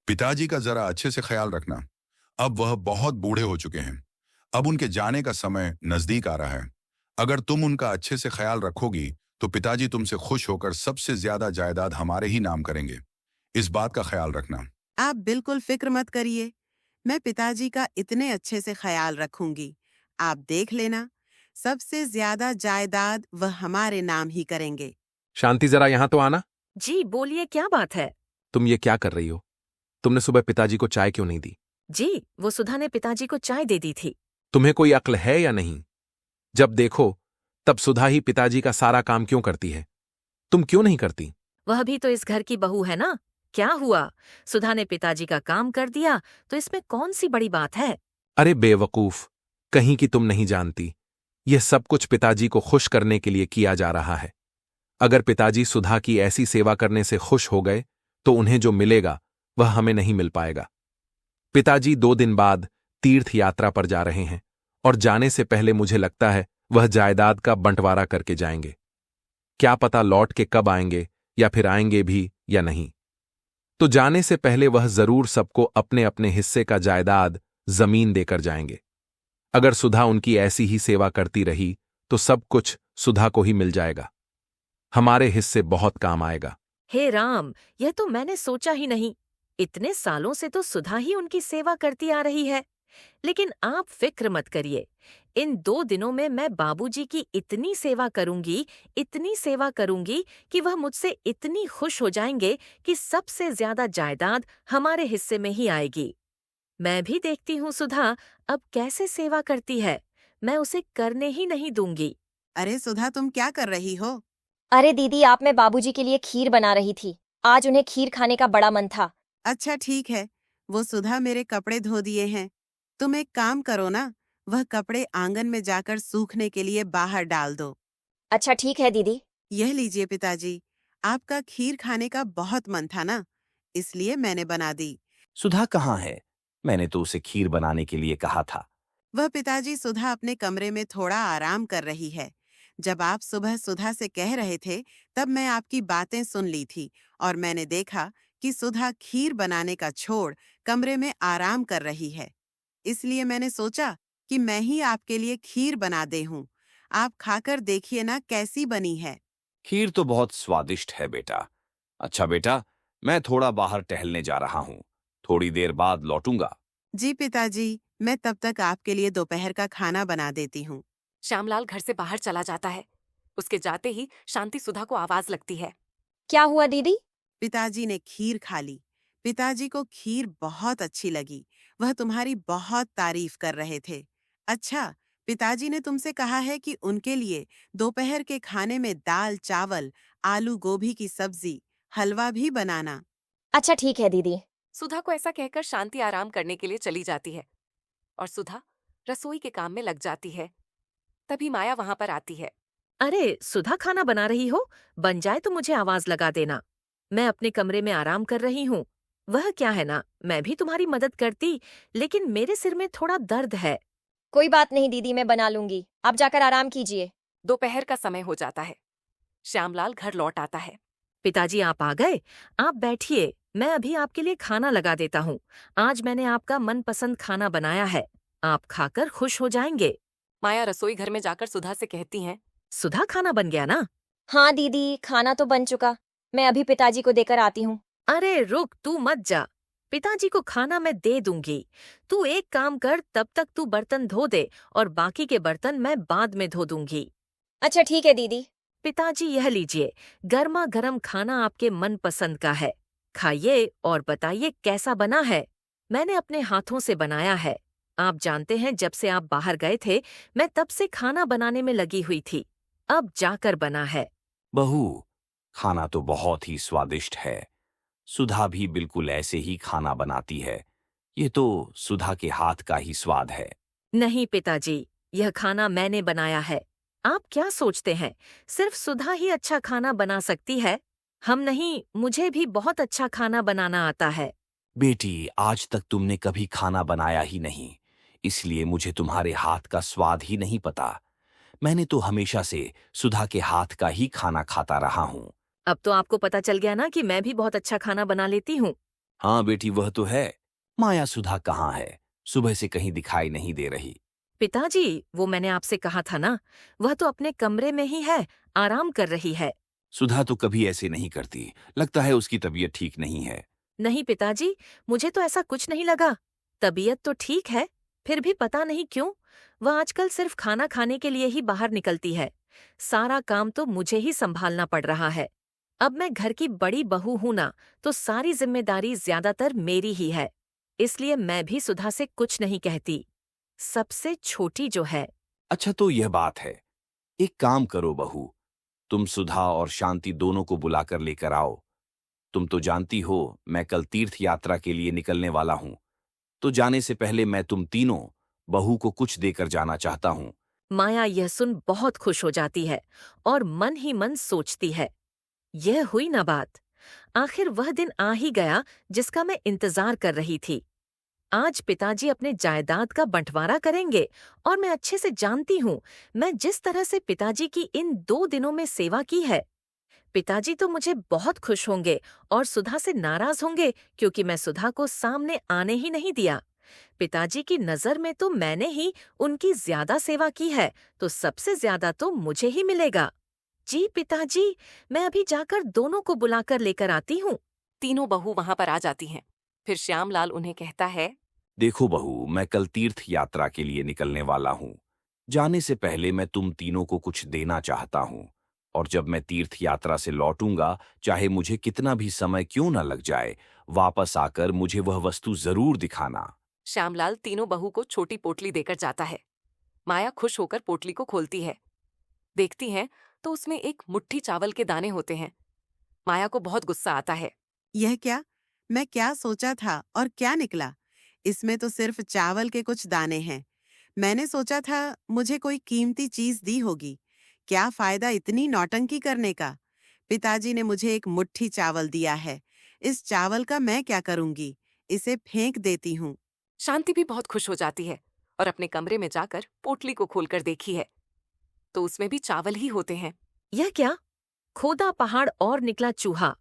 पिताजी का जरा अच्छे से ख्याल रखना। अब वह बहुत बूढ़े हो चुके हैं। अब उनके जाने का समय नजदीक आ रहा है। अगर तुम उनका अच्छे से ख्याल रखोगी तो पिताजी तुमसे खुश होकर सबसे ज्यादा जायदाद हमारे ही नाम करेंगे। इस बात का ख्याल रखना। आप बिल्कुल फिक्र मत करिए। मैं पिताजी का इतने अच्छे से ख्याल रखूंगी। आप देख लेना, सबसे ज्यादा जायदाद वह हमारे नाम ही करेंगे। शांति, जरा यहां तो आना। जी बोलिए, क्या बात है? तुम ये क्या कर रही हो? तुमने सुबह पिताजी को चाय क्यों नहीं दी? जी, वो सुधा ने पिताजी को चाय दे दी थी। तुम्हें कोई अक्ल है या नहीं? जब देखो तब सुधा ही पिताजी का सारा काम क्यों करती है? तुम क्यों नहीं करती? वह भी तो इस घर की बहू है ना। क्या हुआ, सुधा ने पिताजी का काम कर दिया तो इसमें कौन सी बड़ी बात है? अरे बेवकूफ, कहीं की तुम नहीं जानती। यह सब कुछ पिताजी को खुश करने के लिए किया जा रहा है। अगर पिताजी सुधा की ऐसी सेवा करने से खुश हो गए तो उन्हें जो मिलेगा वह हमें नहीं मिल पाएगा। पिताजी 2 दिन बाद तीर्थ यात्रा पर जा रहे हैं और जाने से पहले मुझे लगता है वह जायदाद का बंटवारा करके जाएंगे। क्या पता लौट के कब आएंगे या फिर आएंगे भी या नहीं। तो जाने से पहले वह जरूर सबको अपने अपने हिस्से का जायदाद, जमीन देकर जाएंगे। अगर सुधा उनकी ऐसी ही सेवा करती रही तो सब कुछ सुधा को ही मिल जाएगा। हमारे हिस्से बहुत काम आएगा। हे राम, यह तो मैंने सोचा ही नहीं। इतने सालों से तो सुधा ही उनकी सेवा करती आ रही है। लेकिन आप फिक्र मत करिए, इन 2 दिनों में मैं बाबूजी की इतनी सेवा करूंगी कि वह मुझसे इतनी खुश हो जाएंगे कि सबसे ज्यादा जायदाद हमारे हिस्से में ही आएगी। मैं भी देखती हूँ सुधा अब कैसे सेवा करती है। मैं उसे करने ही नहीं दूंगी। अरे सुधा, तुम क्या कर रही हो? अरे दीदी, आप मैं बाबूजी के लिए खीर बना रही थी। आज उन्हें खीर खाने का बड़ा मन था। अच्छा ठीक है, वो सुधा मेरे कपड़े धो दिए हैं। तुम एक काम करो ना, वह कपड़े आंगन में जाकर सूखने के लिए बाहर डाल दो। अच्छा ठीक है दीदी। यह लीजिए पिताजी, आपका खीर खाने का बहुत मन था ना, इसलिए मैंने बना दी। सुधा कहाँ है? मैंने तो उसे खीर बनाने के लिए कहा था। वह पिताजी, सुधा अपने कमरे में थोड़ा आराम कर रही है। जब आप सुबह सुधा से कह रहे थे तब मैं आपकी बातें सुन ली थी और मैंने देखा कि सुधा खीर बनाने का छोड़ कमरे में आराम कर रही है। इसलिए मैंने सोचा कि मैं ही आपके लिए खीर बना दे हूँ। आप खाकर देखिए ना कैसी बनी है। खीर तो बहुत स्वादिष्ट है बेटा। अच्छा बेटा, मैं थोड़ा बाहर टहलने जा रहा हूँ। थोड़ी देर बाद लौटूंगा। जी पिताजी, मैं तब तक आपके लिए दोपहर का खाना बना देती हूँ। श्यामलाल घर से बाहर चला जाता है। उसके जाते ही शांति सुधा को आवाज लगती है। क्या हुआ दीदी? पिताजी ने खीर खा ली। पिताजी को खीर बहुत अच्छी लगी। वह तुम्हारी बहुत तारीफ कर रहे थे। अच्छा, पिताजी ने तुमसे कहा है कि उनके लिए दोपहर के खाने में दाल चावल, आलू गोभी की सब्जी, हलवा भी बनाना। अच्छा ठीक है दीदी। सुधा को ऐसा कहकर शांति आराम करने के लिए चली जाती है और सुधा रसोई के काम में लग जाती है। तभी माया वहां पर आती है। अरे सुधा, खाना बना रही हो? बन जाए तो मुझे आवाज लगा देना। मैं अपने कमरे में आराम कर रही हूँ। वह क्या है ना, मैं भी तुम्हारी मदद करती, लेकिन मेरे सिर में थोड़ा दर्द है। कोई बात नहीं दीदी, मैं बना लूंगी। आप जाकर आराम कीजिए। दोपहर का समय हो जाता है। श्यामलाल घर लौट आता है। पिताजी, आप आ गए? आप बैठिए, मैं अभी आपके लिए खाना लगा देता हूँ। आज मैंने आपका मनपसंद खाना बनाया है, आप खाकर खुश हो जाएंगे। माया रसोई घर में जाकर सुधा से कहती हैं। सुधा, खाना बन गया ना? हाँ दीदी, खाना तो बन चुका। मैं अभी पिताजी को देकर आती हूँ। अरे रुक, तू मत जा। पिताजी को खाना मैं दे दूंगी। तू एक काम कर, तब तक तू बर्तन धो दे और बाकी के बर्तन मैं बाद में धो दूंगी। अच्छा ठीक है दीदी। पिताजी, यह लीजिए, गर्मा गर्म खाना आपके मनपसंद का है। खाइए और बताइए कैसा बना है। मैंने अपने हाथों से बनाया है। आप जानते हैं, जब से आप बाहर गए थे मैं तब से खाना बनाने में लगी हुई थी। अब जाकर बना है। बहू, खाना तो बहुत ही स्वादिष्ट है। सुधा भी बिल्कुल ऐसे ही खाना बनाती है। ये तो सुधा के हाथ का ही स्वाद है। नहीं पिताजी, यह खाना मैंने बनाया है। आप क्या सोचते हैं सिर्फ सुधा ही अच्छा खाना बना सकती है? हम नहीं, मुझे भी बहुत अच्छा खाना बनाना आता है। बेटी, आज तक तुमने कभी खाना बनाया ही नहीं, इसलिए मुझे तुम्हारे हाथ का स्वाद ही नहीं पता। मैंने तो हमेशा से सुधा के हाथ का ही खाना खाता रहा हूँ। अब तो आपको पता चल गया ना कि मैं भी बहुत अच्छा खाना बना लेती हूँ। हाँ बेटी, वह तो है। माया सुधा कहाँ है? सुबह से कहीं दिखाई नहीं दे रही। पिताजी, वो मैंने आपसे कहा था ना, वह तो अपने कमरे में ही है, आराम कर रही है। सुधा तो कभी ऐसे नहीं करती। लगता है उसकी तबीयत ठीक नहीं है। नहीं पिताजी, मुझे तो ऐसा कुछ नहीं लगा। तबीयत तो ठीक है, फिर भी पता नहीं क्यों वह आजकल सिर्फ खाना खाने के लिए ही बाहर निकलती है। सारा काम तो मुझे ही संभालना पड़ रहा है। अब मैं घर की बड़ी बहू हूं ना, तो सारी जिम्मेदारी ज्यादातर मेरी ही है। इसलिए मैं भी सुधा से कुछ नहीं कहती, सबसे छोटी जो है। अच्छा, तो यह बात है। एक काम करो बहू, तुम सुधा और शांति दोनों को बुलाकर लेकर आओ। तुम तो जानती हो मैं कल तीर्थ यात्रा के लिए निकलने वाला हूं, तो जाने से पहले मैं तुम तीनों बहू को कुछ देकर जाना चाहता हूं। माया यह सुन बहुत खुश हो जाती है और मन ही मन सोचती है, यह हुई ना बात। आखिर वह दिन आ ही गया जिसका मैं इंतजार कर रही थी। आज पिताजी अपने जायदाद का बंटवारा करेंगे और मैं अच्छे से जानती हूँ, मैं जिस तरह से पिताजी की इन 2 दिनों में सेवा की है, पिताजी तो मुझे बहुत खुश होंगे और सुधा से नाराज होंगे क्योंकि मैं सुधा को सामने आने ही नहीं दिया। पिताजी की नजर में तो मैंने ही उनकी ज्यादा सेवा की है, तो सबसे ज्यादा तो मुझे ही मिलेगा। जी पिताजी, मैं अभी जाकर दोनों को बुलाकर लेकर आती हूँ। तीनों बहू वहां पर आ जाती हैं। फिर श्यामलाल उन्हें कहता है, देखो बहू, मैं कल तीर्थ यात्रा के लिए निकलने वाला हूं। जाने से पहले मैं तुम तीनों को कुछ देना चाहता हूं, और जब मैं तीर्थ यात्रा से लौटूंगा, चाहे मुझे कितना भी समय क्यों न लग जाए, वापस आकर मुझे वह वस्तु जरूर दिखाना। श्यामलाल तीनों बहू को छोटी पोटली देकर जाता है। माया खुश होकर पोटली को खोलती है। देखती हैं तो उसमें एक मुट्ठी चावल के दाने होते हैं। माया को बहुत गुस्सा आता है। यह क्या? मैं क्या सोचा था और क्या निकला? इसमें तो सिर्फ चावल के कुछ दाने हैं। मैंने सोचा था मुझे कोई कीमती चीज दी होगी। क्या फायदा इतनी नौटंकी करने का? पिताजी ने मुझे एक मुट्ठी चावल दिया है। इस चावल का मैं क्या करूंगी? इसे फेंक देती हूँ। शांति भी बहुत खुश हो जाती है और अपने कमरे में जाकर पोटली को खोलकर देखी है तो उसमें भी चावल ही होते हैं। यह क्या? खोदा पहाड़ और निकला चूहा।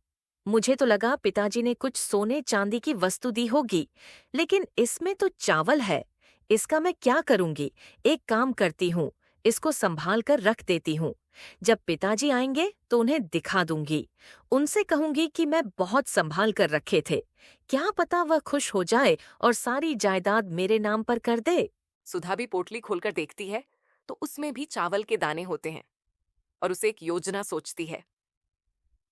मुझे तो लगा पिताजी ने कुछ सोने चांदी की वस्तु दी होगी, लेकिन इसमें तो चावल है। इसका मैं क्या करूंगी? एक काम करती हूँ, इसको संभाल कर रख देती हूँ। जब पिताजी आएंगे तो उन्हें दिखा दूंगी। उनसे कहूंगी कि मैं बहुत संभाल कर रखे थे। क्या पता वह खुश हो जाए और सारी जायदाद मेरे नाम पर कर दे। सुधा भी पोटली खोलकर देखती है तो उसमें भी चावल के दाने होते हैं और उसे एक योजना सोचती है।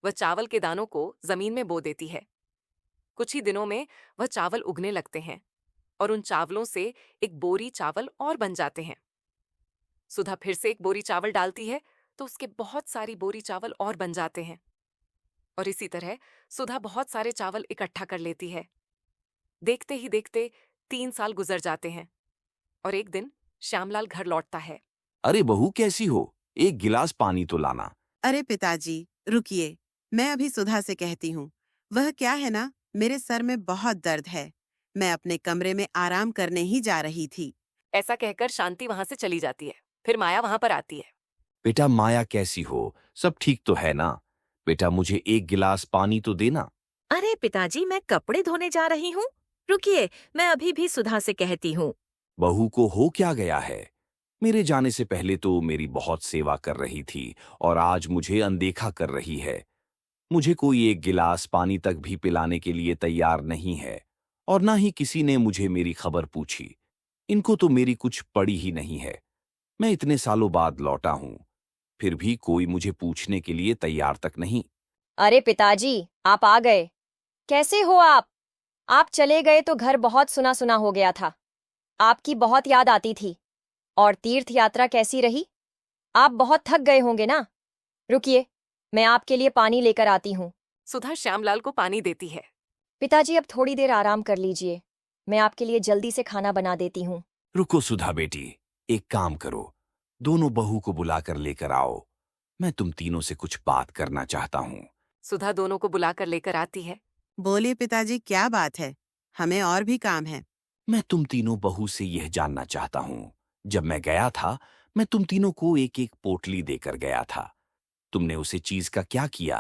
वह चावल के दानों को जमीन में बो देती है। कुछ ही दिनों में वह चावल उगने लगते हैं और उन चावलों से एक बोरी चावल और बन जाते हैं। सुधा फिर से एक बोरी चावल डालती है तो उसके बहुत सारी बोरी चावल और बन जाते हैं और इसी तरह सुधा बहुत सारे चावल इकट्ठा कर लेती है। देखते ही देखते 3 साल गुजर जाते हैं और एक दिन श्यामलाल घर लौटता है। अरे बहू, कैसी हो? एक गिलास पानी तो लाना। अरे पिताजी, रुकिए, मैं अभी सुधा से कहती हूँ। वह क्या है ना, मेरे सर में बहुत दर्द है। मैं अपने कमरे में आराम करने ही जा रही थी। ऐसा कहकर शांति वहां से चली जाती है। फिर माया वहां पर आती है। बेटा माया, कैसी हो? सब ठीक तो है ना? बेटा, मुझे एक गिलास पानी तो देना। अरे पिताजी, मैं कपड़े धोने जा रही हूँ। रुकिए, मैं अभी भी सुधा से कहती हूँ। बहू को हो क्या गया है? मेरे जाने से पहले तो मेरी बहुत सेवा कर रही थी और आज मुझे अनदेखा कर रही है। मुझे कोई एक गिलास पानी तक भी पिलाने के लिए तैयार नहीं है और ना ही किसी ने मुझे मेरी खबर पूछी। इनको तो मेरी कुछ पड़ी ही नहीं है। मैं इतने सालों बाद लौटा हूं, फिर भी कोई मुझे पूछने के लिए तैयार तक नहीं। अरे पिताजी, आप आ गए। कैसे हो आप? आप चले गए तो घर बहुत सुना सुना हो गया था। आपकी बहुत याद आती थी। और तीर्थ यात्रा कैसी रही? आप बहुत थक गए होंगे ना? रुकिए, मैं आपके लिए पानी लेकर आती हूँ। सुधा श्यामलाल को पानी देती है। पिताजी, अब थोड़ी देर आराम कर लीजिए। मैं आपके लिए जल्दी से खाना बना देती हूँ। रुको सुधा बेटी, एक काम करो, दोनों बहू को बुलाकर लेकर आओ। मैं तुम तीनों से कुछ बात करना चाहता हूं। सुधा दोनों को बुलाकर लेकर आती है। बोलिए पिताजी, क्या बात है? हमें और भी काम है। मैं तुम तीनों बहू से यह जानना चाहता हूं, जब मैं गया था, मैं तुम तीनों को एक एक पोटली देकर गया था। तुमने उसे चीज का क्या किया?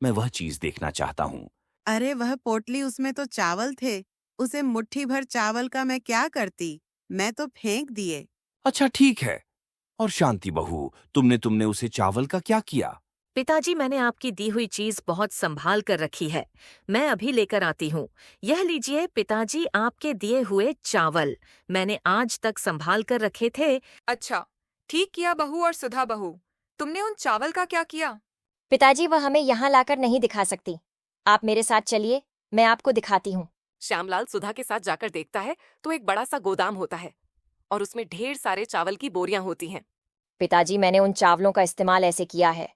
मैं वह चीज देखना चाहता हूं। अरे वह पोटली, उसमें तो चावल थे। उसे मुट्ठी भर चावल का मैं क्या करती? मैं तो फेंक दिए। अच्छा ठीक है। और शांति बहू, तुमने उसे चावल का क्या किया? पिताजी, मैंने आपकी दी हुई चीज बहुत संभाल कर रखी है। मैं अभी लेकर आती हूँ। यह लीजिए पिताजी, आपके दिए हुए चावल। मैंने आज तक संभाल कर रखे थे। अच्छा, ठीक किया बहू और सुधा बहू। तुमने उन चावल का क्या किया? पिताजी, वह हमें यहाँ लाकर नहीं दिखा सकती। आप मेरे साथ चलिए, मैं आपको दिखाती हूँ। श्यामलाल सुधा के साथ जाकर देखता है तो एक बड़ा सा गोदाम होता है और उसमें ढेर सारे चावल की बोरियां होती हैं। पिताजी, मैंने उन चावलों का इस्तेमाल ऐसे किया है।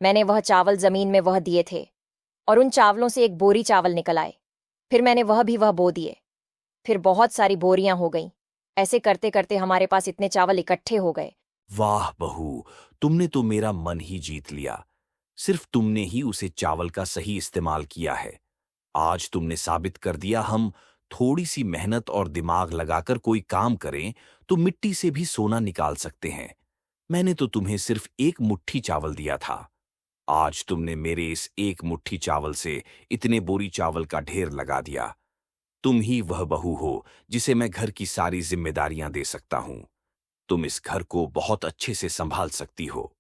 मैंने वह चावल जमीन में वह दिए थे और उन चावलों से एक बोरी चावल निकल आए। फिर मैंने वह बो दिए। फिर बहुत सारी बोरियां हो गईं। ऐसे करते करते हमारे पास इतने चावल इकट्ठे हो गए। वाह बहू, तुमने तो मेरा मन ही जीत लिया। सिर्फ तुमने ही उसे चावल का सही इस्तेमाल किया है। आज तुमने साबित कर दिया, हम थोड़ी सी मेहनत और दिमाग लगाकर कोई काम करें तो मिट्टी से भी सोना निकाल सकते हैं। मैंने तो तुम्हें सिर्फ एक मुट्ठी चावल दिया था। आज तुमने मेरे इस एक मुट्ठी चावल से इतने बोरी चावल का ढेर लगा दिया। तुम ही वह बहू हो जिसे मैं घर की सारी जिम्मेदारियां दे सकता हूं। तुम इस घर को बहुत अच्छे से संभाल सकती हो।